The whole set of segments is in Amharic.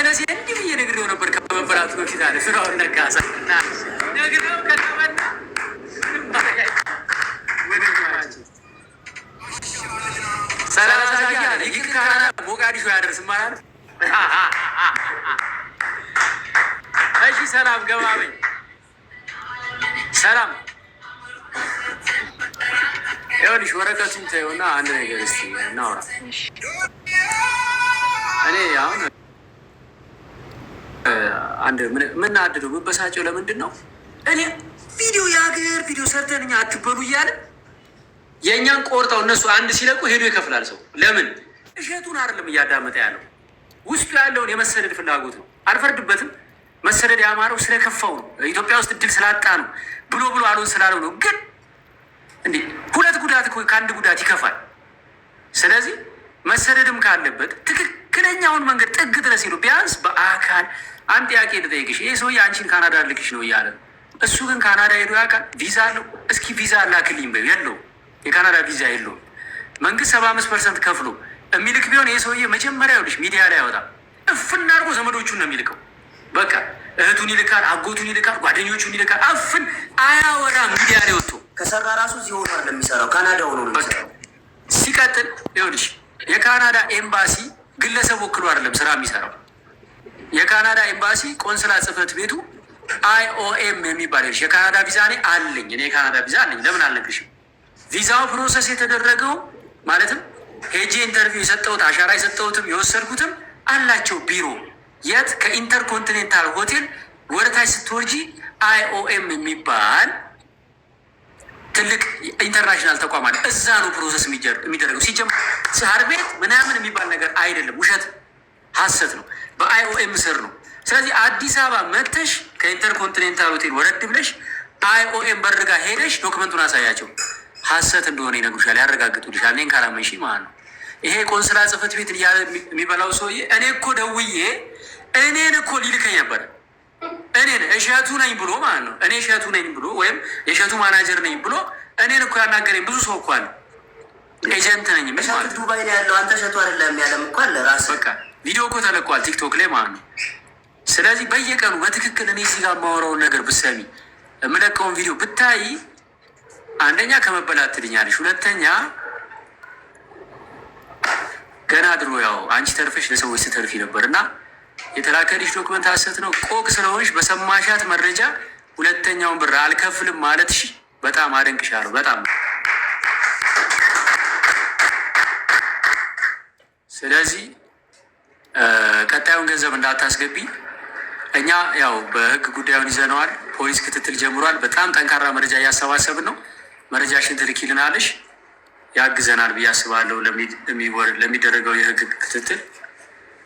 ጀለሴ እንዲህ ብዬ ነግሬው ነበር ከመበላቱ በፊት አለ ስራውን ነካሳ ነግሬው ከተመና ሰላሳ ሺህ አለ ይቅር ካላለ ሞቃዲሾ ያደርስም ማለት። እሺ ሰላም ገባበኝ ሰላም ይኸውልሽ ወረቀቱን ተይውና አንድ ነገር እስኪ እናውራ። እኔ አሁን አንድ የምናድደው የምበሳጨው ለምንድን ነው? እኔ ቪዲዮ የሀገር ቪዲዮ ሰርተን እኛ አትበሉ እያለን የእኛን ቆርጠው እነሱ አንድ ሲለቁ ሄዶ ይከፍላል ሰው። ለምን? እሸቱን አይደለም እያዳመጠ ያለው ውስጡ ያለውን የመሰደድ ፍላጎት ነው። አልፈርድበትም። መሰደድ ያማረው ስለከፋው ነው። ኢትዮጵያ ውስጥ እድል ስላጣ ነው ብሎ አልሆን ስላለው ነው። ግን እንዴ ሁለት ጉዳት ከአንድ ጉዳት ይከፋል። ስለዚህ መሰደድም ካለበት ትክክለኛውን መንገድ ጥግ ድረስ ሄዶ ቢያንስ በአካል አንድ ጥያቄ ልጠይቅሽ። ይህ ሰውዬ አንቺን ካናዳ ልክሽ ነው እያለ እሱ ግን ካናዳ ሄዶ ያውቃል? ቪዛ አለው? እስኪ ቪዛ ላክልኝ በይው። የለውም። የካናዳ ቪዛ የለውም። መንግስት 75% ከፍሎ የሚልክ ቢሆን ይህ ሰውዬ መጀመሪያ ይኸውልሽ ሚዲያ ላይ ያወጣ እፍን አድርጎ ዘመዶቹን ነው የሚልከው። በቃ እህቱን ይልካል፣ አጎቱን ይልካል፣ ጓደኞቹን ይልካል። አፍን አያወራም። ሚዲያ ላይ ወጥቶ ከሰራ ራሱ እዚህ ሆኖ ለሚሰራው ካናዳ ሆኖ ነው የሚሰራው። ሲቀጥል ይኸውልሽ የካናዳ ኤምባሲ ግለሰብ ወክሎ አይደለም ስራ የሚሰራው። የካናዳ ኤምባሲ ቆንስላ ጽህፈት ቤቱ IOM የሚባል ይኸውልሽ የካናዳ ቪዛ እኔ አለኝ። እኔ የካናዳ ቪዛ አለኝ። ለምን አልነግርሽም? ቪዛው ፕሮሰስ የተደረገው ማለትም ሄጄ ኢንተርቪው የሰጠሁት አሻራ የሰጠሁትም የወሰድኩትም አላቸው ቢሮ የት ከኢንተርኮንቲኔንታል ሆቴል ወደታች ስትወርጂ IOM የሚባል ትልቅ ኢንተርናሽናል ተቋም አለ። እዛ ነው ፕሮሰስ የሚደረገው። ሲጀምር ሳር ቤት ምናምን የሚባል ነገር አይደለም። ውሸት ሀሰት ነው። በIOM ስር ነው። ስለዚህ አዲስ አበባ መተሽ ከኢንተርኮንቲኔንታል ሆቴል ወረድ ብለሽ IOM በርጋ ሄደሽ ዶክመንቱን አሳያቸው። ሀሰት እንደሆነ ይነግሩሻል፣ ያረጋግጡልሻል። እኔን ካላመንሽ ማለት ነው። ይሄ ቆንስላ ጽህፈት ቤት እያለ የሚበላው ሰውዬ እኔ እኮ ደውዬ እኔን እኮ ሊልከኝ ነበር። እኔን እሸቱ ነኝ ብሎ ማለት ነው። እኔ እሸቱ ነኝ ብሎ ወይም የእሸቱ ማናጀር ነኝ ብሎ እኔን እኮ ያናገረኝ ብዙ ሰው እኮ አለ። ኤጀንት ነኝ ማለት ነው። ዱባይ ላይ ያለው አንተ እሸቱ አይደለም ያለም እኮ አለ። ራስ በቃ ቪዲዮ እኮ ተለቋል ቲክቶክ ላይ ማለት ነው። ስለዚህ በየቀኑ በትክክል እኔ እዚህ ጋር የማወራውን ነገር ብትሰሚ የምለቀውን ቪዲዮ ብታይ አንደኛ ከመበላት ትድኛለሽ፣ ሁለተኛ ገና ድሮ ያው አንቺ ተርፈሽ ለሰዎች ስተርፊ ነበር እና የተላከልሽ ዶክመንት ሀሰት ነው። ቆቅ ስለሆንሽ በሰማሻት መረጃ ሁለተኛውን ብር አልከፍልም ማለትሽ በጣም አደንቅሻለሁ። በጣም ስለዚህ ቀጣዩን ገንዘብ እንዳታስገቢ። እኛ ያው በህግ ጉዳዩን ይዘነዋል። ፖሊስ ክትትል ጀምሯል። በጣም ጠንካራ መረጃ እያሰባሰብን ነው። መረጃሽን ትልኪልናለሽ፣ ያግዘናል ብዬ አስባለሁ። ለሚደረገው የህግ ክትትል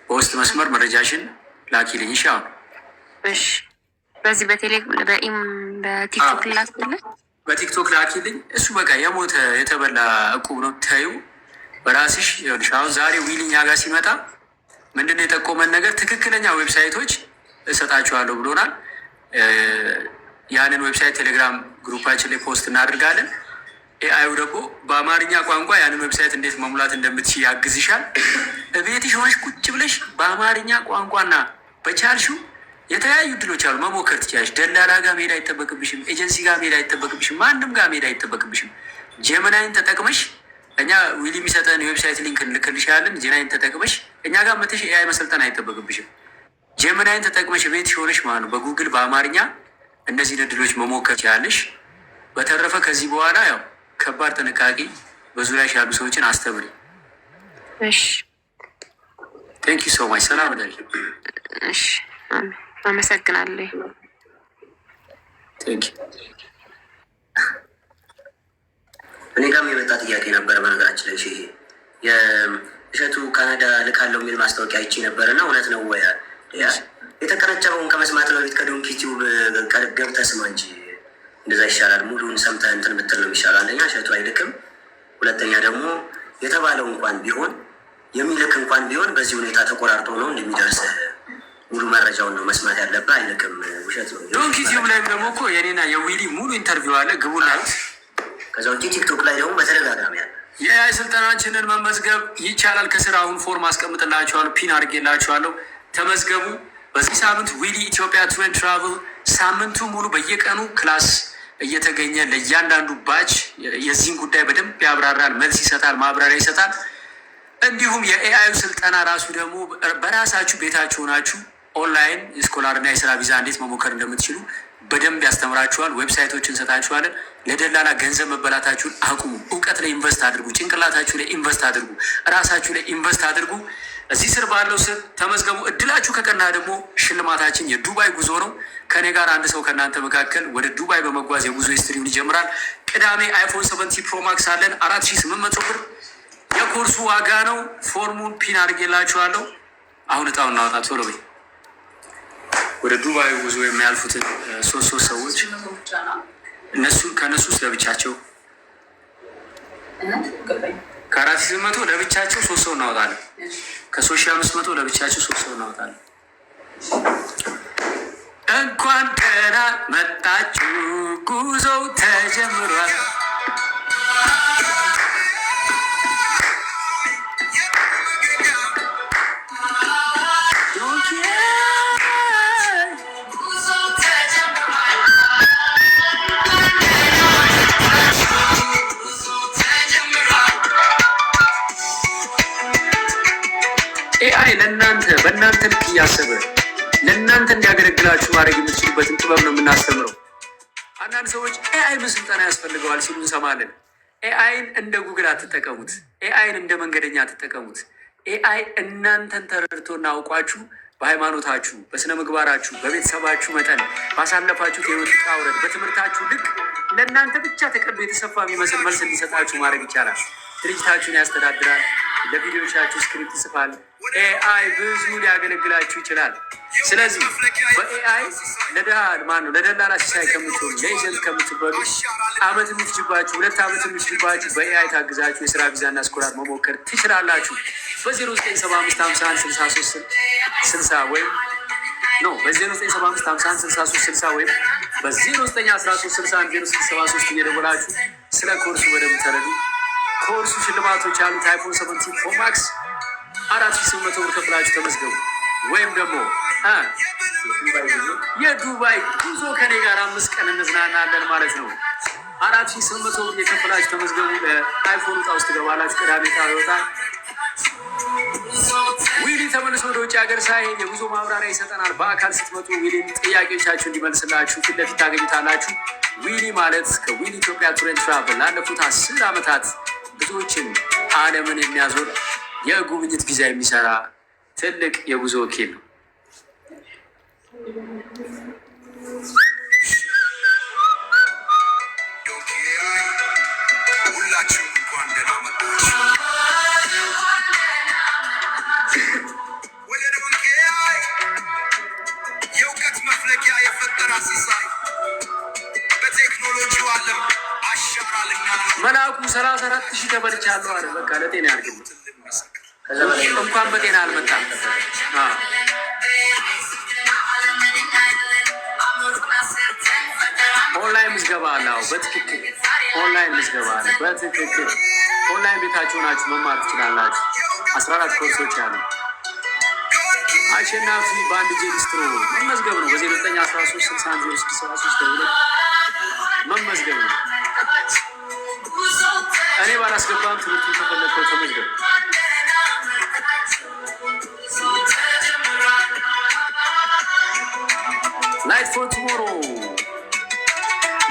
በውስጥ መስመር መረጃሽን ላኪልኝ። እሺ አሁን እሺ፣ በዚህ በቲክቶክ ላኪልኝ፣ በቲክቶክ ላኪልኝ። እሱ በቃ የሞተ የተበላ እቁብ ነው። ታዩ በራስሽ ይኸውልሽ። አሁን ዛሬ ዊሊኛ ጋር ሲመጣ ምንድነው የጠቆመን ነገር? ትክክለኛ ዌብሳይቶች እሰጣችኋለሁ ብሎናል። ያንን ዌብሳይት ቴሌግራም ግሩፓችን ላይ ፖስት እናደርጋለን። ኤአዩ ደግሞ በአማርኛ ቋንቋ ያንን ዌብሳይት እንዴት መሙላት እንደምትችል ያግዝሻል። ቤትሽ ሆነሽ ቁጭ ብለሽ በአማርኛ ቋንቋና በቻልሽው የተለያዩ እድሎች አሉ፣ መሞከር ትችላለሽ። ደላላ ጋር መሄድ አይጠበቅብሽም። ኤጀንሲ ጋር መሄድ አይጠበቅብሽም። ማንም ጋር መሄድ አይጠበቅብሽም። ጀመናይን ተጠቅመሽ እኛ ዊሊ የሚሰጠን የዌብሳይት ሊንክ እንልክልሻለን። ጀመናይን ተጠቅመሽ እኛ ጋር መተሽ ኤአይ መሰልጠን አይጠበቅብሽም። ጀመናይን ተጠቅመሽ ቤትሽ ሆነሽ ማለት ነው በጉግል በአማርኛ እነዚህን እድሎች መሞከር ትችላለሽ። በተረፈ ከዚህ በኋላ ያው ከባድ ጥንቃቄ በዙሪያሽ ያሉ ሰዎችን አስተምሪ። እሺ፣ ቴንክ ዩ ሶ ማች። ሰላም ደሪ። እሺ፣ አመሰግናለሁ። ቴንክ ዩ። እኔ ጋርም የመጣ ጥያቄ ነበረ። በነገራችን ላይ ይሄ የእሸቱ ካናዳ ልካለው የሚል ማስታወቂያ አይቼ ነበረ እና እውነት ነው ወይ? የተቀነጨበውን ከመስማት በፊት ከዶንኪ ቲዩብ ገብተህ ስማ እንጂ እንደዛ ይሻላል። ሙሉን ሰምተህ እንትን ብትል ነው የሚሻለው። አንደኛ እሸቱ አይልክም፣ ሁለተኛ ደግሞ የተባለው እንኳን ቢሆን የሚልክ እንኳን ቢሆን በዚህ ሁኔታ ተቆራርጦ ነው እንደሚደርስህ ሙሉ መረጃውን ነው መስማት ያለብህ። አይልክም፣ ውሸት ነው። ዶንኪ ቲዩብ ላይ ደግሞ እኮ የኔና የዊሊ ሙሉ ኢንተርቪው አለ፣ ግቡና ከዛ ውጭ ቲክቶክ ላይ ደግሞ በተደጋጋሚ ያለ የአይ ስልጠናችንን መመዝገብ ይቻላል። ከስራ አሁን ፎርም አስቀምጥላችኋለሁ፣ ፒን አድርጌላችኋለሁ። ተመዝገቡ። በዚህ ሳምንት ዊሊ ኢትዮጵያ ቱር ኤንድ ትራቭል ሳምንቱ ሙሉ በየቀኑ ክላስ እየተገኘ ለእያንዳንዱ ባች የዚህን ጉዳይ በደንብ ያብራራል፣ መልስ ይሰጣል፣ ማብራሪያ ይሰጣል። እንዲሁም የኤአዩ ስልጠና ራሱ ደግሞ በራሳችሁ ቤታችሁ ሆናችሁ ኦንላይን የስኮላርና የስራ ቪዛ እንዴት መሞከር እንደምትችሉ በደንብ ያስተምራችኋል። ዌብሳይቶች እንሰጣችኋለን። ለደላላ ገንዘብ መበላታችሁን አቁሙ። እውቀት ላይ ኢንቨስት አድርጉ። ጭንቅላታችሁ ላይ ኢንቨስት አድርጉ። ራሳችሁ ላይ ኢንቨስት አድርጉ። እዚህ ስር ባለው ስር ተመዝገቡ። እድላችሁ ከቀና ደግሞ ሽልማታችን የዱባይ ጉዞ ነው። ከኔ ጋር አንድ ሰው ከእናንተ መካከል ወደ ዱባይ በመጓዝ የጉዞ ሂስትሪውን ይጀምራል። ቅዳሜ አይፎን 70 ፕሮ ማክስ አለን 4800 ብር የኮርሱ ዋጋ ነው። ፎርሙን ፒን አድርጌላችኋለሁ። አሁን እጣውን እናወጣ ቶሎ በይ። ወደ ዱባይ ጉዞ የሚያልፉትን ሶስት ሰዎች ከእነሱ ውስጥ ለብቻቸው ከ4800 ለብቻቸው 3 ሰው እናወጣለን። ከ3500 ለብቻቸው 3 ሰው እናወጣለን። እንኳን ደህና መጣችሁ፣ ጉዞው ተጀምሯል። ኤአይ ለእናንተ በእናንተ ልክ እያሰበ ለእናንተ እንዲያገለግላችሁ ማድረግ የምትችሉበትን ጥበብ ነው የምናስተምረው። አንዳንድ ሰዎች ኤአይ ምን ስልጠና ያስፈልገዋል ሲሉ እንሰማለን። ኤአይን እንደ ጉግል አትጠቀሙት። ኤአይን እንደ መንገደኛ አትጠቀሙት። ኤአይ እናንተን ተረድቶና አውቋችሁ በሃይማኖታችሁ፣ በስነ ምግባራችሁ፣ በቤተሰባችሁ መጠን ባሳለፋችሁት የህይወት ውጣ ውረድ በትምህርታችሁ ልክ ለእናንተ ብቻ ተቀዶ የተሰፋ የሚመስል መልስ እንዲሰጣችሁ ማድረግ ይቻላል። ድርጅታችሁን ያስተዳድራል። ለቪዲዮቻችሁ ስክሪፕት ይጽፋል። ኤአይ ብዙ ሊያገለግላችሁ ይችላል። ስለዚህ በኤአይ ለደላላ ሲሳይ ከምትሆኑ ለኤጀንት ከምትበሉ አመት የሚፍጅባችሁ 2 ዓመት የሚፍጅባችሁ በኤአይ ታግዛችሁ የስራ ቪዛና ስኮላር መሞከር ትችላላችሁ። በ0975516360 ወይም በ0975516360 ወይም በ0913610673 እየደወላችሁ ስለ ኮርሱ በደንብ ተረዱ። ኮርሱ ሽልማቶች ያሉት አይፎን 70 ፕሮ ማክስ 4800 ብር ከፍላችሁ ተመዝገቡ። ወይም ደግሞ የዱባይ ጉዞ ከኔ ጋር 5 ቀን እንዝናናለን ማለት ነው። 4800 ብር የከፍላችሁ ተመዝገቡ። ለአይፎን ዕጣ ውስጥ ገባላችሁ። ቅዳሜ ዕጣ ይወጣል። ዊሊ ተመልሶ ወደ ውጭ ሀገር ሳይሄድ የጉዞ ማብራሪያ ይሰጠናል። በአካል ስትመጡ ዊሊን ጥያቄዎቻችሁ እንዲመልስላችሁ ፊት ለፊት ታገኙታላችሁ። ዊሊ ማለት ከዊሊ ኢትዮጵያ ቱር ኤንድ ትራቭል ላለፉት 10 ዓመታት ብዙዎችን ዓለምን የሚያዞር የጉብኝት ቪዛ የሚሰራ ትልቅ የጉዞ ወኪል ነው። ሁላችሁ እንኳን ደህና መጣችሁ። ወደ ዶንኪአይ የእውቀት መፍለቂያ የፈጠራ ሲሳይ በቴክኖሎጂው ዓለም አሻራልኛ መልአኩ 34,000 ተበልቻለሁ አለ። በቃ ለጤና ያርግልኝ። እንኳን በጤና አልመጣም። ኦንላይን ምዝገባ አለ። በትክክል ኦንላይን ምዝገባ አለ። በትክክል ኦንላይን ቤታችሁ ናችሁ መማር ትችላላችሁ። 14 ኮርሶች አሉ። አሸናፊ በአንድ ጄሊስትሮ መመዝገብ ነው። በ0913610673 መመዝገብ ነው። እኔ ባላስገባም ትምህርቱን ከፈለግከው ተመዝገብ። ላይት ፎር ቱሞሮ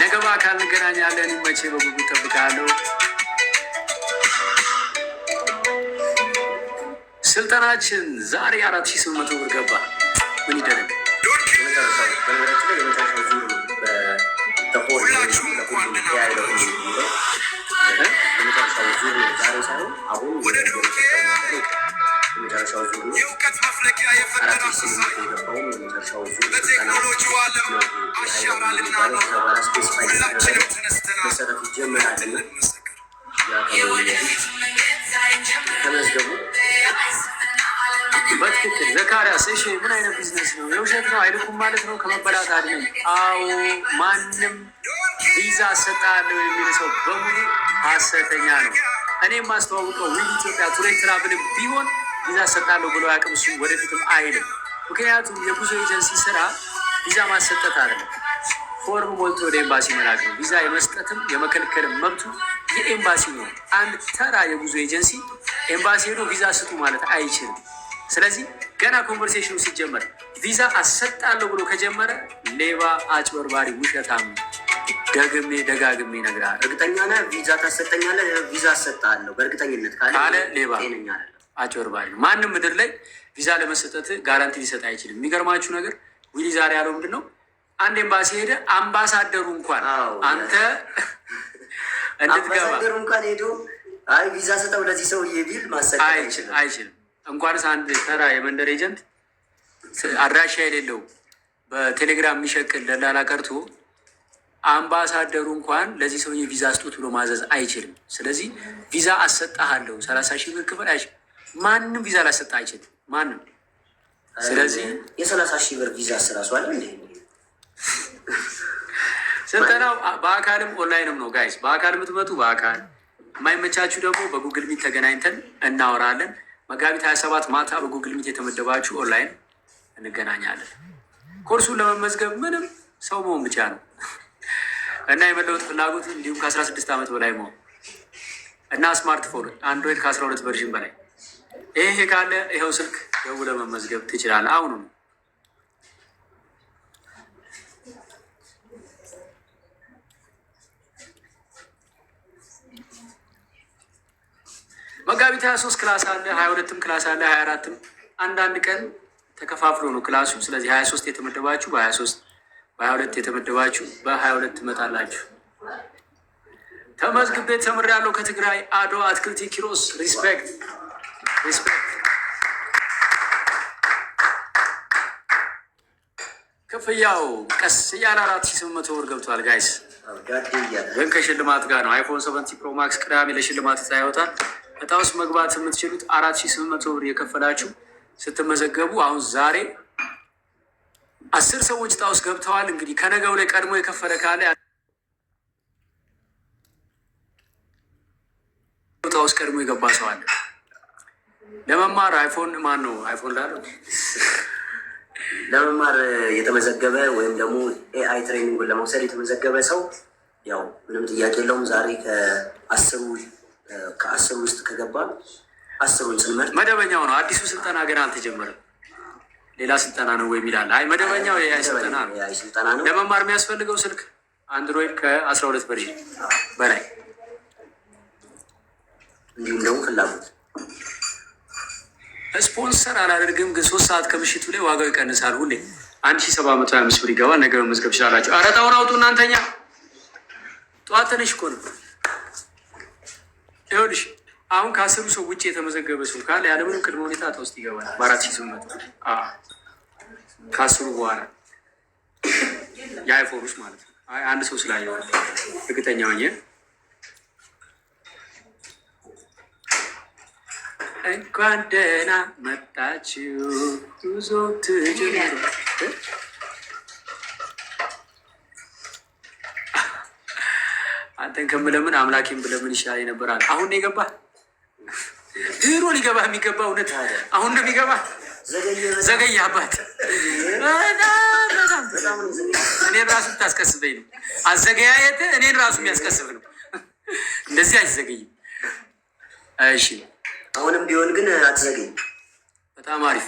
ነገ በአካል እንገናኛለን። መቼ በጉጉት እጠብቃለሁ። ስልጠናችን ዛሬ 4800 ብር ገባ። ምን ይደረግ? የእውቀት መፍለቂያ የፈጠራ ሲሳይ በቴክኖሎጂው ዓለም አሻራልና ነው። ሁላችንም ተነስተናል። ተመዝገቡ። በትክክል ዘካሪያስ፣ እሺ ምን አይነት ቢዝነስ ነው? የውሸት ነው አይልኩም ማለት ነው። ከመበላት አይደለም። አዎ ማንም ቪዛ አሰጣለሁ የሚል ሰው በሙሉ ሀሰተኛ ነው። እኔም ማስተዋውቀው ዊሊ ኢትዮጵያ ቱር ኤንድ ትራቭል ቢሆን ቪዛ አሰጣለሁ ብሎ አያውቅም። እሱ ወደፊትም አይልም። ምክንያቱም የጉዞ ኤጀንሲ ስራ ቪዛ ማሰጠት አይደለም፣ ፎርም ሞልቶ ወደ ኤምባሲ መላክ ነው። ቪዛ የመስጠትም የመከልከልም መብቱ የኤምባሲ ነው። አንድ ተራ የጉዞ ኤጀንሲ ኤምባሲ ሄዶ ቪዛ ስጡ ማለት አይችልም። ስለዚህ ገና ኮንቨርሴሽኑ ሲጀመር ቪዛ አሰጣለሁ ብሎ ከጀመረ ሌባ፣ አጭበርባሪ፣ ውሸታም ደግሜ ደጋግሜ እነግርሃለሁ። እርግጠኛ ነህ ቪዛ ታሰጠኛለህ? ቪዛ አሰጣለሁ በእርግጠኝነት ካለ ሌባ፣ አጭበርባሪ ነው። ማንም ምድር ላይ ቪዛ ለመሰጠት ጋራንቲ ሊሰጥ አይችልም። የሚገርማችሁ ነገር ዊሊ ዛሬ ያለው ምንድን ነው? አንድ ኤምባሲ ሄደ አምባሳደሩ እንኳን አንተ እንድትገባ አምባሳደሩ እንኳን ሄዶ አይ ቪዛ ሰጠው ለዚህ ሰውዬ ቢል ማሰጠት አይችልም። እንኳንስ አንድ ተራ የመንደር ኤጀንት አድራሻ የሌለው በቴሌግራም የሚሸቅል ደላላ ቀርቶ አምባሳደሩ እንኳን ለዚህ ሰውዬ ቪዛ ስጡት ብሎ ማዘዝ አይችልም። ስለዚህ ቪዛ አሰጣሃለሁ 30,000 ብር ክፍል አይችልም። ማንም ቪዛ ላሰጣ አይችልም ማንም። ስለዚህ የ30,000 ብር ቪዛ ስራሱ አለ እንዴ? ስልጠናው በአካልም ኦንላይንም ነው ጋይስ። በአካል የምትመጡ በአካል የማይመቻችሁ ደግሞ በጉግል ሚት ተገናኝተን እናወራለን። መጋቢት 27 ማታ በጉግል ሚት የተመደባችሁ ኦንላይን እንገናኛለን። ኮርሱን ለመመዝገብ ምንም ሰው መሆን ብቻ ነው እና የመለወጥ ፍላጎት እንዲሁም ከ16 ዓመት በላይ መሆን እና ስማርትፎን አንድሮይድ ከ12 ቨርዥን በላይ ይሄ ካለ ይኸው ስልክ ደውለህ መመዝገብ ትችላለህ። አሁኑ ነው። መጋቢት 23 ክላስ አለ፣ 22ም ክላስ አለ፣ 24ም አንዳንድ ቀን ተከፋፍሎ ነው ክላሱ። ስለዚህ 23 የተመደባችሁ በ23 በ22 የተመደባችሁ በ22 ትመጣላችሁ። ተመዝግቤ ተምሬያለሁ ከትግራይ አድዋ አትክልቲ ኪሮስ ሪስፔክት። ክፍያው ቀስ እያለ 4,800 ብር ገብቷል ጋይስ፣ ግን ከሽልማት ጋር ነው። አይፎን 70 ፕሮ ማክስ ቅዳሜ ለሽልማት እጣ ይወጣል። እጣ ውስጥ መግባት የምትችሉት 4,800 ብር የከፈላችሁ ስትመዘገቡ። አሁን ዛሬ 10 ሰዎች እጣ ውስጥ ገብተዋል። እንግዲህ ከነገው ላይ ቀድሞ የከፈለ ካለ እጣ ውስጥ ቀድሞ የገባ ሰው አለ። ለመማር አይፎን ማን ነው አይፎን ላለው ለመማር የተመዘገበ ወይም ደግሞ ኤአይ ትሬኒንጉን ለመውሰድ የተመዘገበ ሰው ያው ምንም ጥያቄ የለውም። ዛሬ ከ10 ውስጥ ከገባ 10ን ስንመርጥ መደበኛው ነው። አዲሱ ስልጠና ገና አልተጀመረም። ሌላ ስልጠና ነው ወይ ይላል። አይ መደበኛው የኤአይ ስልጠና ነው። ለመማር የሚያስፈልገው ስልክ አንድሮይድ ከ12 ቨርዥን በላይ እንዲሁም ደግሞ ፍላጎት። ስፖንሰር አላደርግም፣ ግን 3 ሰዓት ከምሽቱ ላይ ዋጋው ይቀንሳል። ሁሌ 1,725 ብር ይገባል። ነገ መመዝገብ ይችላላችሁ። ኧረ እጣውን አውጡ እናንተኛ። ጠዋት ተነሽ እኮ ነው። ይኸውልሽ አሁን ከ10 ሰው ውጭ የተመዘገበ ሰው ካለ ያለምንም ቅድመ ሁኔታ እጣ ውስጥ ይገባል። በ4,800 ከ10 በኋላ የአይፎኖች ማለት ነው። አንድ ሰው ስላየው እርግጠኛ ሆኜ እንኳን ደህና መጣችሁ ጉዞ ትጀምሩ። አንተን ከምለምን አምላኬን ብለምን ይሻል ይነበራል። አሁን የገባ ድሮ ሊገባ የሚገባ እውነት አሁን ነው የሚገባ። ዘገየ አባት እኔን ራሱ ታስቀስበኝ ነው። አዘገያየት እኔን ራሱ የሚያስቀስብ ነው። እንደዚህ አይዘገይም። እሺ አሁንም ቢሆን ግን አትዘገኝ። በጣም አሪፍ።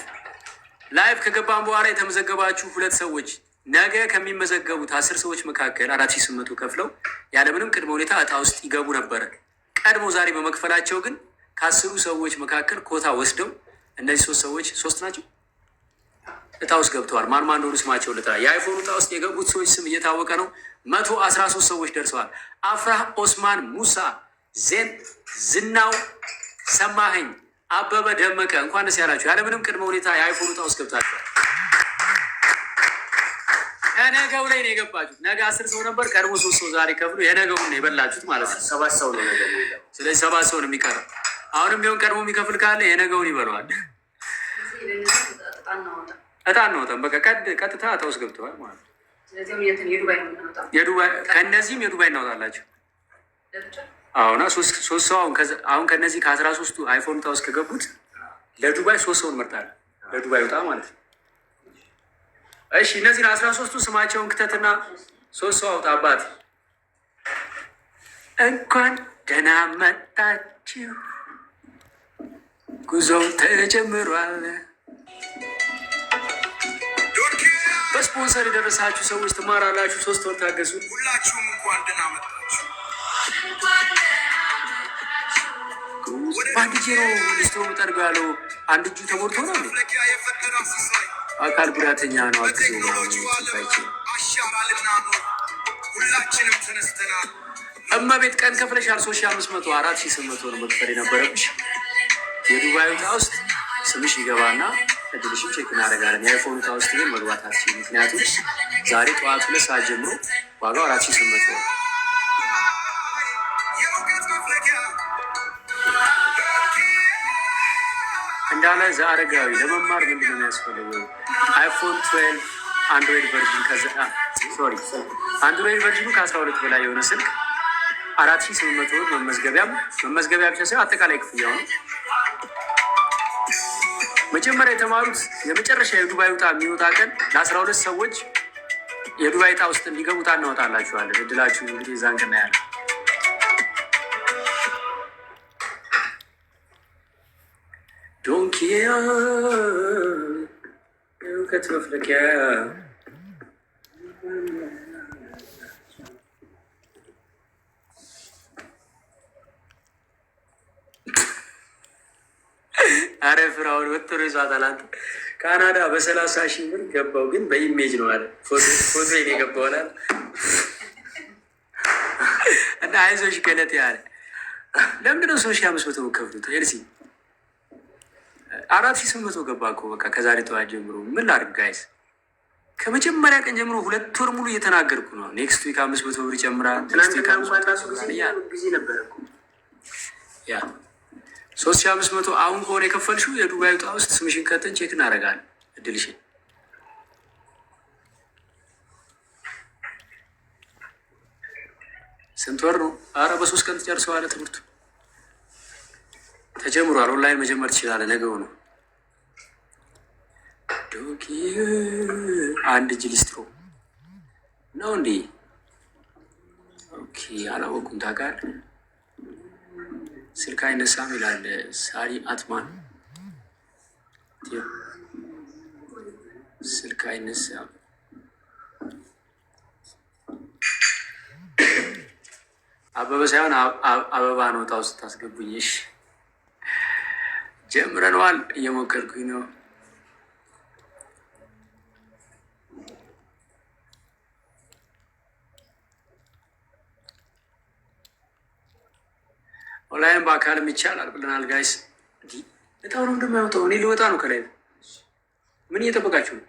ላይቭ ከገባን በኋላ የተመዘገባችሁ 2 ሰዎች ነገ ከሚመዘገቡት 10 ሰዎች መካከል 4,800 ከፍለው ያለምንም ቅድመ ሁኔታ እጣ ውስጥ ይገቡ ነበረ። ቀድሞ ዛሬ በመክፈላቸው ግን ከ10 ሰዎች መካከል ኮታ ወስደው እነዚህ 3 ሰዎች 3 ናቸው እጣ ውስጥ ገብተዋል። ማን ማን እንደሆኑ ስማቸው ልጥራ። የአይፎን እጣ ውስጥ የገቡት ሰዎች ስም እየታወቀ ነው። 113 ሰዎች ደርሰዋል። አፍራህ ኦስማን፣ ሙሳ ዜን፣ ዝናው ሰማኸኝ፣ አበበ ደመቀ እንኳን ደስ ያላችሁ። ያለምንም ቅድመ ሁኔታ የአይፎን እጣ ውስጥ ገብታችኋል። ከነገው ላይ ነው የገባችሁት። ነገ 10 ሰው ነበር፣ ቀድሞ 3 ሰው ዛሬ ከፍሎ የነገውን ነው የበላችሁት ማለት ነው። 7 ሰው ነው ነገ። ስለዚህ 7 ሰው ነው የሚቀረው። አሁንም ቢሆን ቀድሞ የሚከፍል ካለ የነገውን ይበለዋል። እጣ እናወጣም። በቃ ቀጥታ እጣ ውስጥ ገብተዋል ማለት ነው። ከእነዚህም የዱባይ እናወጣላችሁ። አሁና 3 ሰው አሁን ከነዚህ ከ13ቱ አይፎን እጣ ውስጥ ከገቡት ለዱባይ 3 ሰው እንመርጣለን። ለዱባይ ወጣ ማለት ነው። እሺ እነዚህን 13ቱ ስማቸውን ክተትና 3 ሰው አውጣ። አባት እንኳን ደህና መጣችሁ፣ ጉዞው ተጀምሯል። በስፖንሰር የደረሳችሁ ሰዎች ትማራላችሁ። 3 ወር ታገሱ። ሁላችሁም እንኳን ደህና መጣችሁ። በአንድ ጄሮ ሊስትሮ ጠርጎ ያለው አንድ እጁ ተጎድቶ ነው። አካል ጉዳተኛ ነው። ሁላችንም ተነስተናል። እመቤት ቀን ከፍለሻል። 3500 4800 ነው መክፈል የነበረብሽ። የዱባይ ዕጣ ውስጥ ስምሽ ይገባና እድልሽን ቼክ እናደርጋለን። የአይፎን ዕጣ ውስጥ ግን መግባት አትችይም። ምክንያቱም ዛሬ ጠዋት 2 ሰዓት ጀምሮ ዋጋው 4800 ነው። እንዳለ ዘአረጋዊ ለመማር ምንድን ነው የሚያስፈልገው? አይፎን 12 አንድሮይድ ቨርዥን አንድሮይድ ቨርዥኑ ከ12 በላይ የሆነ ስልክ 4800 መመዝገቢያ ብቻ ሳይሆን አጠቃላይ ክፍያው ነው። መጀመሪያ የተማሩት የመጨረሻ የዱባይ ዕጣ የሚወጣ ቀን ለ12 ሰዎች የዱባይ ዕጣ ውስጥ እንዲገቡ ዕጣ እናወጣላችኋለን። እድላችሁ እንግዲህ እዛን ቀን ያለ ዶንኪያ እውቀት መፍለቂያ አረ ፍራውን ወጥሮ ይዟታል። አንተ ካናዳ በ30,000 ብር ገባው፣ ግን በኢሜጅ ነው አለ ፎቶ የገባው አለ እና አይዞሽ ገለቴ ያለ ለምንድነው 3500 ከፍሉት? ኤልሲ 4800 ገባ እኮ በቃ ከዛሬ ጠዋት ጀምሮ ምን ላድርግ ጋይስ? ከመጀመሪያ ቀን ጀምሮ 2 ወር ሙሉ እየተናገርኩ ነው። ኔክስት ዊክ 500 ብር ይጨምራል። ኔክስት ዊክ 3500 አሁን ከሆነ የከፈልሽው የዱባይ ዕጣ ውስጥ ስምሽን ከተን ቼክ እናደርጋለን እድልሽን። ስንት ወር ነው? አረ በ3 ቀን ትጨርሰዋለህ። ትምህርቱ ተጀምሯል። ኦንላይን መጀመር ትችላለህ። ነገው ነው። ዶኪ አንድ እጅ ሊስትሮ ነው እንዴ? ኦኬ አላወኩም። ታውቃለህ ስልክ አይነሳም ይላል ሳሪ አትማን። ስልክ አይነሳም አበበ ሳይሆን አበባ ነው። ዕጣ ውስጥ ታስገቡኝሽ። ጀምረነዋል። እየሞከርኩኝ ነው። ኦንላይን በአካልም ይቻላል ብለናል ጋይስ። እጣው ነው እንደማያወጣው እኔ ልወጣ ነው። ከላይ ምን እየጠበቃችሁ ነው?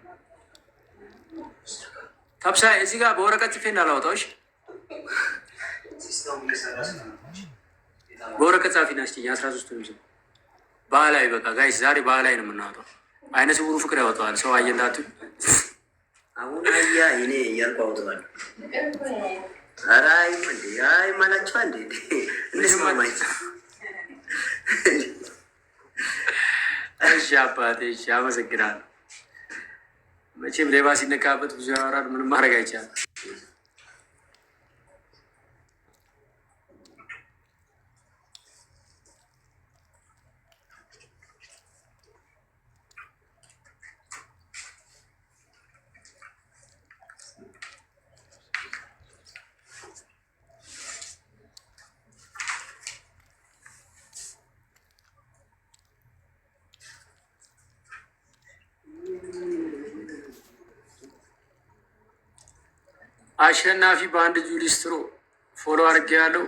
ታብሳ እዚህ ጋር በወረቀት ጽፌ እንዳላወጣዎች በወረቀት ጻፊ ናስችኝ 13 ነው ባህላዊ። በቃ ጋይስ ዛሬ ባህላዊ ነው የምናወጣው። አይነ ስውሩ ፍቅር ያወጣዋል። ሰው አየንዳቱ አሁን አያ እኔ እያልኩ አውጥቷል። ኧረ አይ ማላችሁ አንዴ እሺ አባቴ እሺ፣ አመሰግናለሁ። መቼም ሌባ ሲነቃበት ብዙ ያወራል። ምንም ማድረግ አይቻልም። አሸናፊ በአንድ እጁ ሊስትሮ ፎሎ አድርጌ ያለው